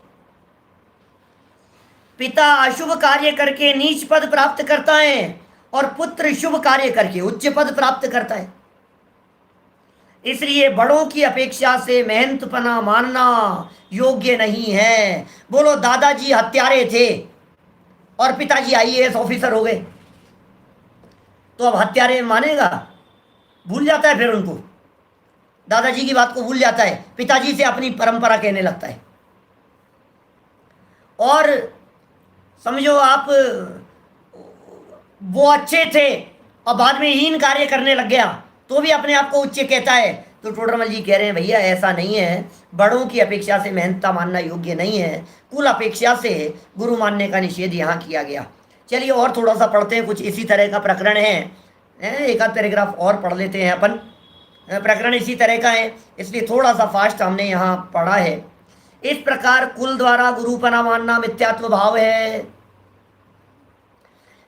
पिता अशुभ कार्य करके नीच पद प्राप्त करता है और पुत्र शुभ कार्य करके उच्च पद प्राप्त करता है। इसलिए बड़ों की अपेक्षा से मेहनतपना मानना योग्य नहीं है। बोलो दादाजी हत्यारे थे और पिताजी आईएएस ऑफिसर हो गए, तो अब हत्यारे मानेगा? भूल जाता है, फिर उनको दादाजी की बात को भूल जाता है, पिताजी से अपनी परंपरा कहने लगता है। और समझो आप वो अच्छे थे और बाद में हीन कार्य करने लग गया तो भी अपने आप को उच्च कहता है। तो टोडरमल जी कह रहे हैं भैया ऐसा नहीं है, बड़ों की अपेक्षा से मेहनता मानना योग्य नहीं है, कुल अपेक्षा से गुरु मानने का निषेध यहाँ किया गया। चलिए और थोड़ा सा पढ़ते हैं, कुछ इसी तरह का प्रकरण है, एक आध पैराग्राफ और पढ़ लेते हैं अपन। प्रकरण इसी तरह का है, इसलिए थोड़ा सा फास्ट हमने यहाँ पढ़ा है। इस प्रकार कुल द्वारा गुरुपना मानना मिथ्यात्व भाव है,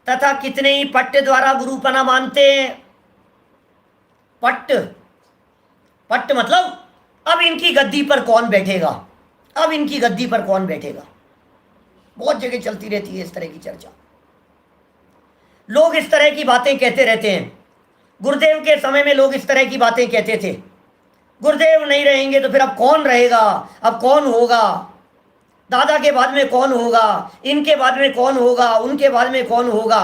तथा कितने ही पट्ट द्वारा गुरुपना मानते हैं। पट्ट, पट्ट मतलब अब इनकी गद्दी पर कौन बैठेगा, अब इनकी गद्दी पर कौन बैठेगा। बहुत जगह चलती रहती है इस तरह की चर्चा, लोग इस तरह की बातें कहते रहते हैं। गुरुदेव के समय में लोग इस तरह की बातें कहते थे, गुरुदेव नहीं रहेंगे तो फिर अब कौन रहेगा, अब कौन होगा, दादा के बाद में कौन होगा, इनके बाद में कौन होगा, उनके बाद में कौन होगा।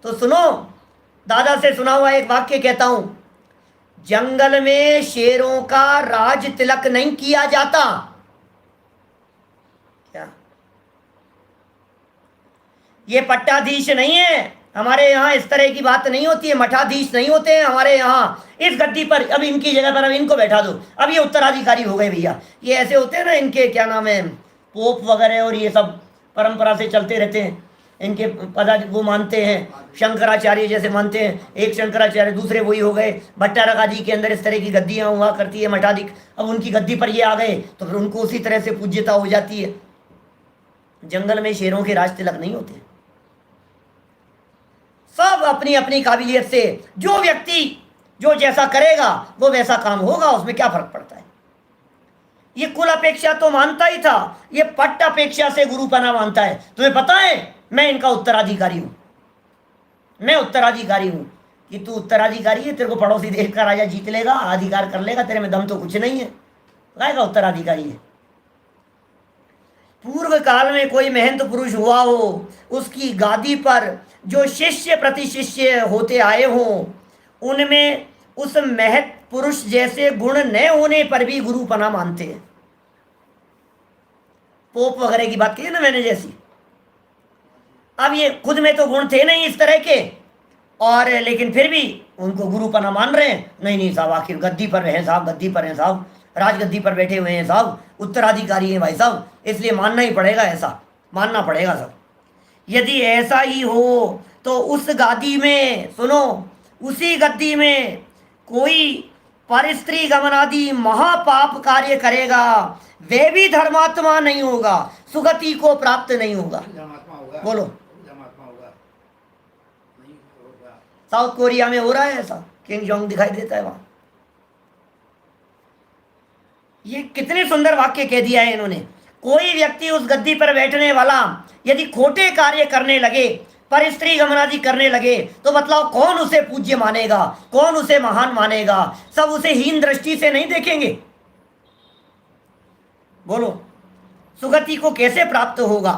तो सुनो, दादा से सुना हुआ एक वाक्य कहता हूं, जंगल में शेरों का राज तिलक नहीं किया जाता। क्या ये पट्टाधीश नहीं है हमारे यहाँ, इस तरह की बात नहीं होती है, मठाधीश नहीं होते हैं हमारे यहाँ। इस गद्दी पर अब इनकी जगह पर अब इनको बैठा दो, अब ये उत्तराधिकारी हो गए भैया। ये ऐसे होते हैं ना, इनके क्या नाम है, पोप वगैरह, और ये सब परंपरा से चलते रहते हैं, इनके पदा वो मानते हैं, शंकराचार्य जैसे मानते हैं, एक शंकराचार्य दूसरे वही हो गए। भट्टारक आदि के अंदर इस तरह की गद्दियाँ हुआ करती है मठाधिक, अब उनकी गद्दी पर ये आ गए तो फिर उनको उसी तरह से पूज्यता हो जाती है। जंगल में शेरों के राज तिलक नहीं होते, सब अपनी अपनी काबिलियत से जो व्यक्ति जो जैसा करेगा वो वैसा काम होगा, उसमें क्या फर्क पड़ता है। ये कुल अपेक्षा तो मानता ही था, ये पट्ट अपेक्षा से गुरुपना मानता है। तुम्हें पता है मैं इनका उत्तराधिकारी हूं, मैं उत्तराधिकारी हूं। कि तू उत्तराधिकारी है, तेरे को पड़ोसी देश का राजा जीत लेगा, अधिकार कर लेगा, तेरे में दम तो कुछ नहीं है, का उत्तराधिकारी है। पूर्व काल में कोई महंत पुरुष हुआ हो, उसकी गादी पर जो शिष्य प्रति शिष्य होते आए हों, उनमें उस महत पुरुष जैसे गुण न होने पर भी गुरुपना मानते हैं। पोप वगैरह की बात की ना मैंने जैसी, अब ये खुद में तो गुण थे नहीं इस तरह के, और लेकिन फिर भी उनको गुरुपना मान रहे हैं। नहीं नहीं साहब, आखिर गद्दी पर हैं साहब, गद्दी पर हैं साहब, राजगद्दी पर बैठे हुए हैं साहब, उत्तराधिकारी हैं भाई साहब, इसलिए मानना ही पड़ेगा, ऐसा मानना पड़ेगा सब। यदि ऐसा ही हो तो उस गादी में, सुनो, उसी गद्दी में कोई पर स्त्री गमनादि महापाप कार्य करेगा, वे भी धर्मात्मा नहीं होगा, सुगति को प्राप्त नहीं होगा। बोलो, साउथ कोरिया में हो रहा है ऐसा, किंग जोंग दिखाई देता है वहां। ये कितने सुंदर वाक्य कह दिया है इन्होंने। कोई व्यक्ति उस गद्दी पर बैठने वाला यदि खोटे कार्य करने लगे, पर स्त्री गमनादि करने लगे, तो बतलाओ कौन उसे पूज्य मानेगा, कौन उसे महान मानेगा। सब उसे हीन दृष्टि से नहीं देखेंगे। बोलो, सुगति को कैसे प्राप्त होगा।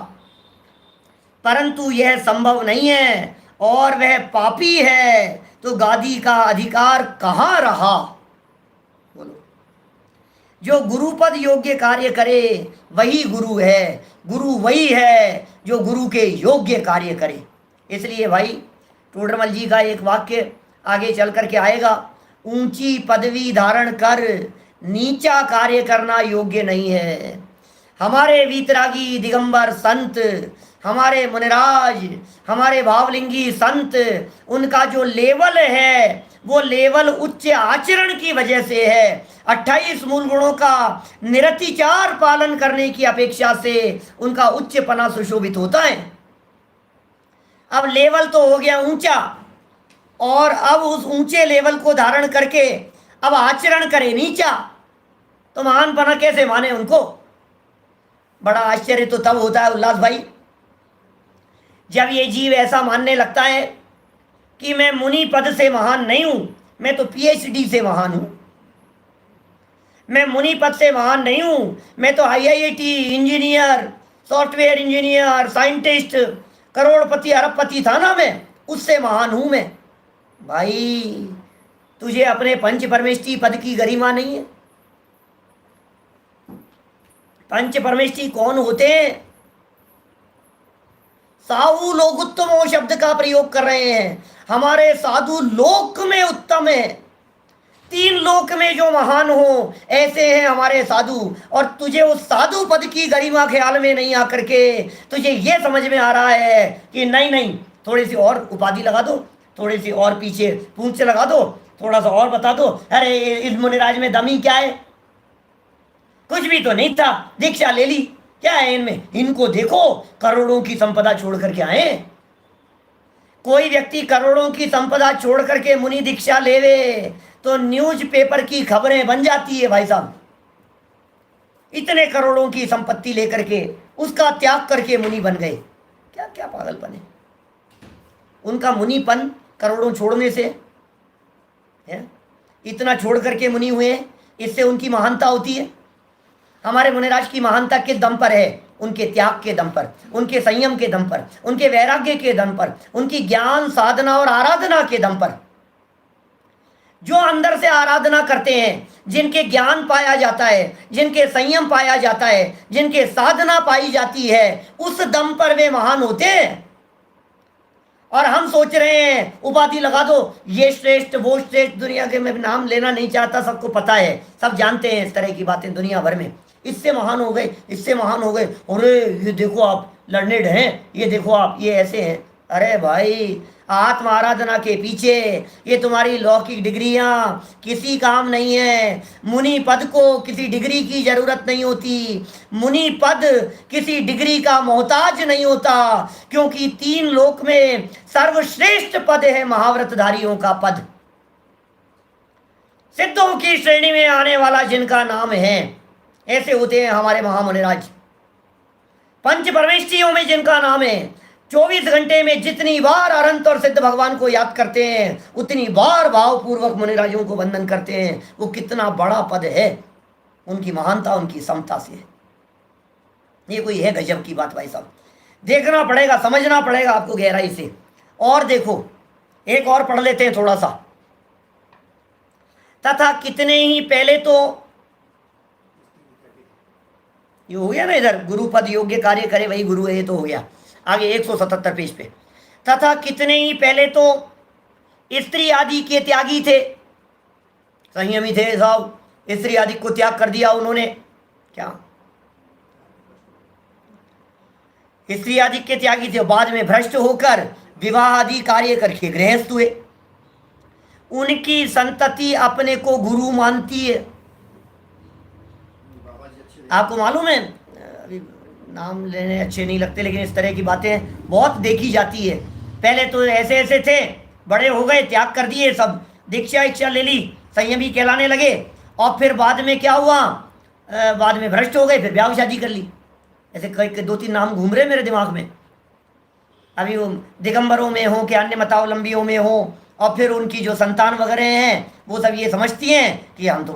परंतु यह संभव नहीं है और वह पापी है, तो गादी का अधिकार कहां रहा। बोलो, जो गुरुपद योग्य कार्य करे वही गुरु है, गुरु वही है जो गुरु के योग्य कार्य करे। इसलिए भाई टोडरमल जी का एक वाक्य आगे चल कर के आएगा, ऊंची पदवी धारण कर नीचा कार्य करना योग्य नहीं है। हमारे वीतरागी दिगंबर संत, हमारे मुनिराज, हमारे भावलिंगी संत, उनका जो लेवल है वो लेवल उच्च आचरण की वजह से है। 28 मूल गुणों का निरतिचार पालन करने की अपेक्षा से उनका उच्चपना सुशोभित होता है। अब लेवल तो हो गया ऊंचा, और अब उस ऊंचे लेवल को धारण करके अब आचरण करे नीचा, तो महानपना कैसे माने उनको। बड़ा आश्चर्य तो तब होता है उल्लास भाई, जब ये जीव ऐसा मानने लगता है कि मैं मुनि पद से महान नहीं हूं, मैं तो पीएचडी से महान हूं। मैं मुनि पद से महान नहीं हूं, मैं तो IIT engineer, software engineer, scientist, करोड़पति अरबपति था ना मैं, उससे महान हूं मैं। भाई तुझे अपने पंच परमेष्ठी पद की गरिमा नहीं है। पंच परमेष्ठी कौन होते हैं? साहु लोग उत्तम शब्द का प्रयोग कर रहे हैं। हमारे साधु लोक में उत्तम है, तीन लोक में जो महान हो ऐसे हैं हमारे साधु। और तुझे उस साधु पद की गरिमा ख्याल में नहीं आकर के तुझे ये समझ में आ रहा है कि नहीं नहीं, थोड़ी सी और उपाधि लगा दो, थोड़ी सी और पीछे पूंछ लगा दो, थोड़ा सा और बता दो। अरे इस मुनिराज में दमी क्या है? कुछ भी तो नहीं था, दीक्षा ले ली, क्या है इनमें? इनको देखो, करोड़ों की संपदा छोड़ करके आए। कोई व्यक्ति करोड़ों की संपदा छोड़ करके मुनि दीक्षा लेवे तो न्यूज़पेपर की खबरें बन जाती है भाई साहब। इतने करोड़ों की संपत्ति लेकर के उसका त्याग करके मुनि बन गए। क्या क्या पागलपन है उनका। मुनिपन करोड़ों छोड़ने से है? इतना छोड़ करके मुनि हुए, इससे उनकी महानता होती है। हमारे मुनिराज की महानता किस दम पर है? उनके त्याग के दम पर, उनके संयम के दम पर, उनके वैराग्य के दम पर, उनकी ज्ञान साधना और आराधना के दम पर। जो अंदर से आराधना करते हैं, जिनके ज्ञान पाया जाता है, जिनके संयम पाया जाता है, जिनके साधना पाई जाती है, उस दम पर वे महान होते हैं। और हम सोच रहे हैं उपाधि लगा दो, ये श्रेष्ठ वो श्रेष्ठ। दुनिया के, मैं नाम लेना नहीं चाहता, सबको पता है, सब जानते हैं इस तरह की बातें दुनिया भर में। इससे महान हो गए, इससे महान हो गए, अरे ये देखो आप लर्नेड हैं, ये देखो आप ये ऐसे हैं। अरे भाई, आत्म आराधना के पीछे ये तुम्हारी लौकिक डिग्रियां किसी काम नहीं है। मुनि पद को किसी डिग्री की जरूरत नहीं होती। मुनि पद किसी डिग्री का मोहताज नहीं होता, क्योंकि तीन लोक में सर्वश्रेष्ठ पद है महाव्रतधारियों का पद। सिद्धों की श्रेणी में आने वाला जिनका नाम है, ऐसे होते हैं हमारे महामुनिराज। पंच परमेष्ठियों में जिनका नाम है, 24 घंटे में जितनी बार अनंत और सिद्ध भगवान को याद करते हैं, उतनी बार भावपूर्वक मुनिराजों को वंदन करते हैं। वो कितना बड़ा पद है, उनकी महानता उनकी समता से है। ये कोई है गजब की बात भाई साहब। देखना पड़ेगा, समझना पड़ेगा आपको गहराई से। और देखो, एक और पढ़ लेते हैं थोड़ा सा। तथा कितने ही पहले तो ये हो गया ना, इधर गुरुपद योग्य कार्य करे वही गुरु है, ये तो हो गया। आगे 177 पेज पे, तथा कितने ही पहले तो स्त्री आदि के त्यागी थे, संयमी थे साहब। स्त्री आदि को त्याग कर दिया उन्होंने। क्या स्त्री आदि के त्यागी थे, बाद में भ्रष्ट होकर विवाह आदि कार्य करके गृहस्थ हुए। उनकी संतति अपने को गुरु मानती है। आपको मालूम है, अभी नाम लेने अच्छे नहीं लगते, लेकिन इस तरह की बातें बहुत देखी जाती है। पहले तो ऐसे ऐसे थे, बड़े हो गए, त्याग कर दिए सब, दीक्षा इच्छा ले ली, संयमी कहलाने लगे, और फिर बाद में क्या हुआ, बाद में भ्रष्ट हो गए, फिर ब्याह शादी कर ली। ऐसे कई 2-3 नाम घूम रहे मेरे दिमाग में। अभी वो दिगंबरों में हो कि अन्य मतावलंबियों में हो, और फिर उनकी जो संतान वगैरह हैं वो सब ये समझती हैं कि हम तो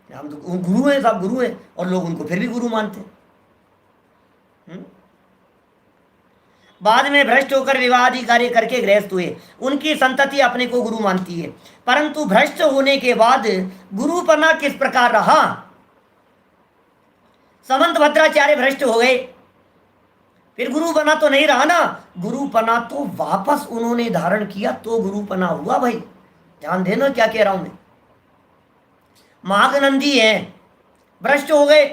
गुरु हैं, सब गुरु हैं, और लोग उनको फिर भी गुरु मानते हैं। बाद में भ्रष्ट होकर विवाह आदि कार्य करके गृहस्थ हुए। उनकी संतति अपने को गुरु मानती है, परंतु भ्रष्ट होने के बाद गुरुपना किस प्रकार रहा। समंत भद्राचार्य भ्रष्ट हो गए, फिर गुरुपना तो नहीं रहा ना। गुरुपना तो वापस उन्होंने धारण किया तो गुरुपना हुआ। भाई ध्यान देना क्या कह रहा हूं मैं। माघनंदी हैं, भ्रष्ट हो गए,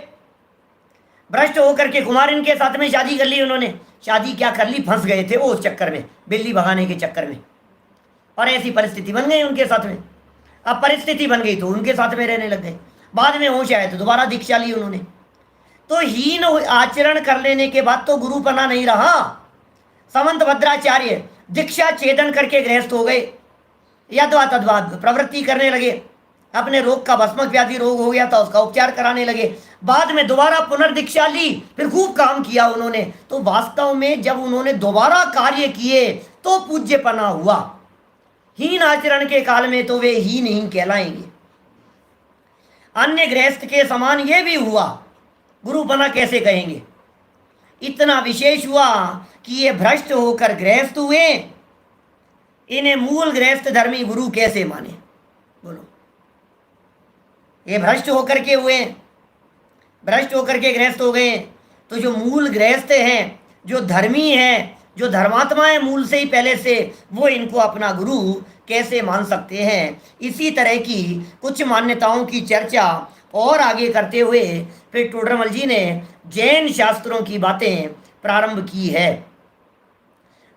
भ्रष्ट होकर के कुमारिन के साथ में शादी कर ली उन्होंने। शादी क्या कर ली, फंस गए थे वो उस चक्कर में, बिल्ली भगाने के चक्कर में, और ऐसी परिस्थिति बन गई उनके साथ में। अब परिस्थिति बन गई तो उनके साथ में रहने लग गए। बाद में होश आए तो दोबारा दीक्षा ली उन्होंने। तो हीन आचरण कर लेने के बाद तो गुरुपना नहीं रहा। समंत भद्राचार्य दीक्षा छेदन करके गृहस्थ हो गए, यद्वा तद्वा प्रवृत्ति करने लगे। अपने रोग का, भस्मक व्याधि रोग हो गया था, उसका उपचार कराने लगे। बाद में दोबारा पुनर्दीक्षा ली, फिर खूब काम किया उन्होंने। तो वास्तव में जब उन्होंने दोबारा कार्य किए तो पूज्यपना हुआ। हीन आचरण के काल में तो वे हीन कहलाएंगे। अन्य गृहस्थ के समान ये भी हुआ, गुरुपना कैसे कहेंगे? इतना विशेष हुआ कि ये भ्रष्ट होकर गृहस्थ हुए, इन्हें मूल गृहस्थ धर्मी गुरु कैसे माने? बोलो, ये भ्रष्ट होकर के हुए, भ्रष्ट होकर के गृहस्थ हो गए, तो जो मूल गृहस्थ हैं, जो धर्मी हैं, जो धर्मात्मा है मूल से ही पहले से, वो इनको अपना गुरु कैसे मान सकते हैं? इसी तरह की कुछ मान्यताओं की चर्चा और आगे करते हुए फिर टोडरमल जी ने जैन शास्त्रों की बातें प्रारंभ की है।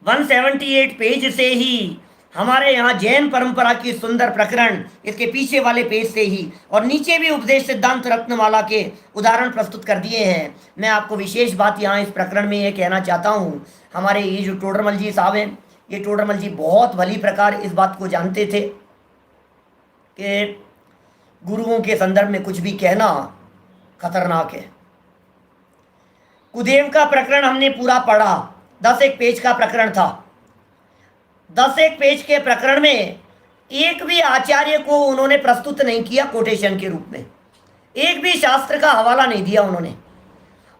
178 पेज से ही हमारे यहाँ जैन परंपरा की सुंदर प्रकरण, इसके पीछे वाले पेज से ही, और नीचे भी उपदेश सिद्धांत रत्नमाला के उदाहरण प्रस्तुत कर दिए हैं। मैं आपको विशेष बात यहाँ इस प्रकरण में ये कहना चाहता हूँ, हमारे ये जो टोडरमल जी साहब हैं, ये टोडरमल जी बहुत भली प्रकार इस बात को जानते थे कि गुरुओं के संदर्भ में कुछ भी कहना खतरनाक है। कुदेव का प्रकरण हमने पूरा पढ़ा, 10 पेज का प्रकरण था। 10 पेज के प्रकरण में एक भी आचार्य को उन्होंने प्रस्तुत नहीं किया कोटेशन के रूप में, एक भी शास्त्र का हवाला नहीं दिया उन्होंने।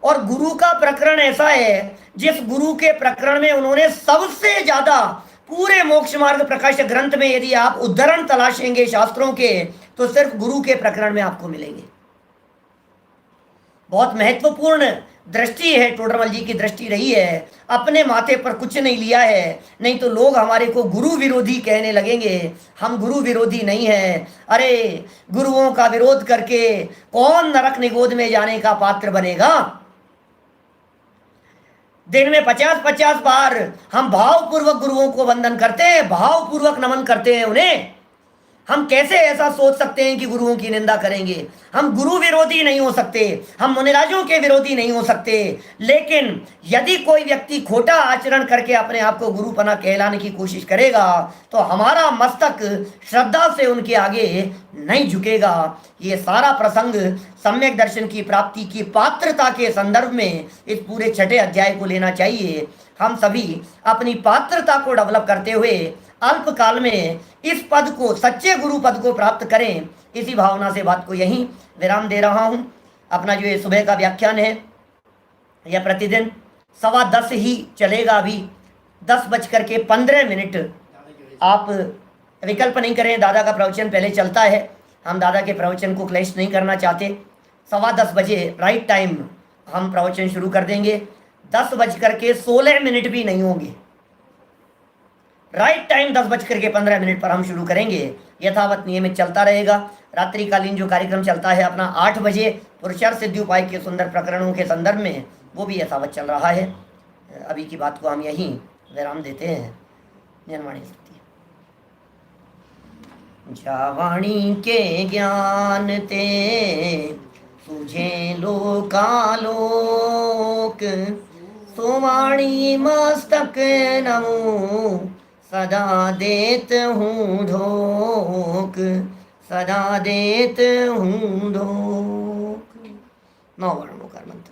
और गुरु का प्रकरण ऐसा है जिस गुरु के प्रकरण में उन्होंने सबसे ज्यादा पूरे मोक्ष मार्ग प्रकाशक ग्रंथ में यदि आप उद्धरण तलाशेंगे शास्त्रों के, तो सिर्फ गुरु के प्रकरण में आपको मिलेंगे। बहुत महत्वपूर्ण दृष्टि है, टोडरमल जी की दृष्टि रही है। अपने माथे पर कुछ नहीं लिया है, नहीं तो लोग हमारे को गुरु विरोधी कहने लगेंगे। हम गुरु विरोधी नहीं है। अरे गुरुओं का विरोध करके कौन नरक निगोद में जाने का पात्र बनेगा? दिन में 50-50 बार हम भावपूर्वक गुरुओं को वंदन करते हैं, भावपूर्वक नमन करते हैं उन्हें। हम कैसे ऐसा सोच सकते हैं कि गुरुओं की निंदा करेंगे? हम गुरु विरोधी नहीं हो सकते, हम मुनिराजों के विरोधी नहीं हो सकते, लेकिन यदि कोई व्यक्ति खोटा आचरण करके अपने आप को गुरुपना कहलाने की कोशिश करेगा तो हमारा मस्तक श्रद्धा से उनके आगे नहीं झुकेगा। ये सारा प्रसंग सम्यक दर्शन की प्राप्ति की पात्रता के संदर्भ में इस पूरे 6 अध्याय को लेना चाहिए। हम सभी अपनी पात्रता को डेवलप करते हुए अल्प काल में इस पद को, सच्चे गुरु पद को प्राप्त करें, इसी भावना से बात को यहीं विराम दे रहा हूं। अपना जो ये सुबह का व्याख्यान है यह प्रतिदिन 10:15 ही चलेगा। अभी 10:15 आप विकल्प नहीं करें, दादा का प्रवचन पहले चलता है, हम दादा के प्रवचन को क्लेश नहीं करना चाहते। 10:15 बजे राइट टाइम हम प्रवचन शुरू कर देंगे। 10:16 भी नहीं होंगे, राइट टाइम 10:15 पर हम शुरू करेंगे। यथावत नियमित चलता रहेगा। रात्रिकालीन जो कार्यक्रम चलता है अपना 8 बजे पुरुषार्थ सिद्धि उपाय के सुंदर प्रकरणों के संदर्भ में, वो भी यथावत चल रहा है। अभी की बात को हम यहीं विराम देते हैं। निर्माणी जावाणी के ज्ञान ते तुझे लोकालोक, सुवाणी मस्तक नमो सदा देत हूँ ढोक, सदा देत हूँ ढोक। 9 वर्णों का मंत्र।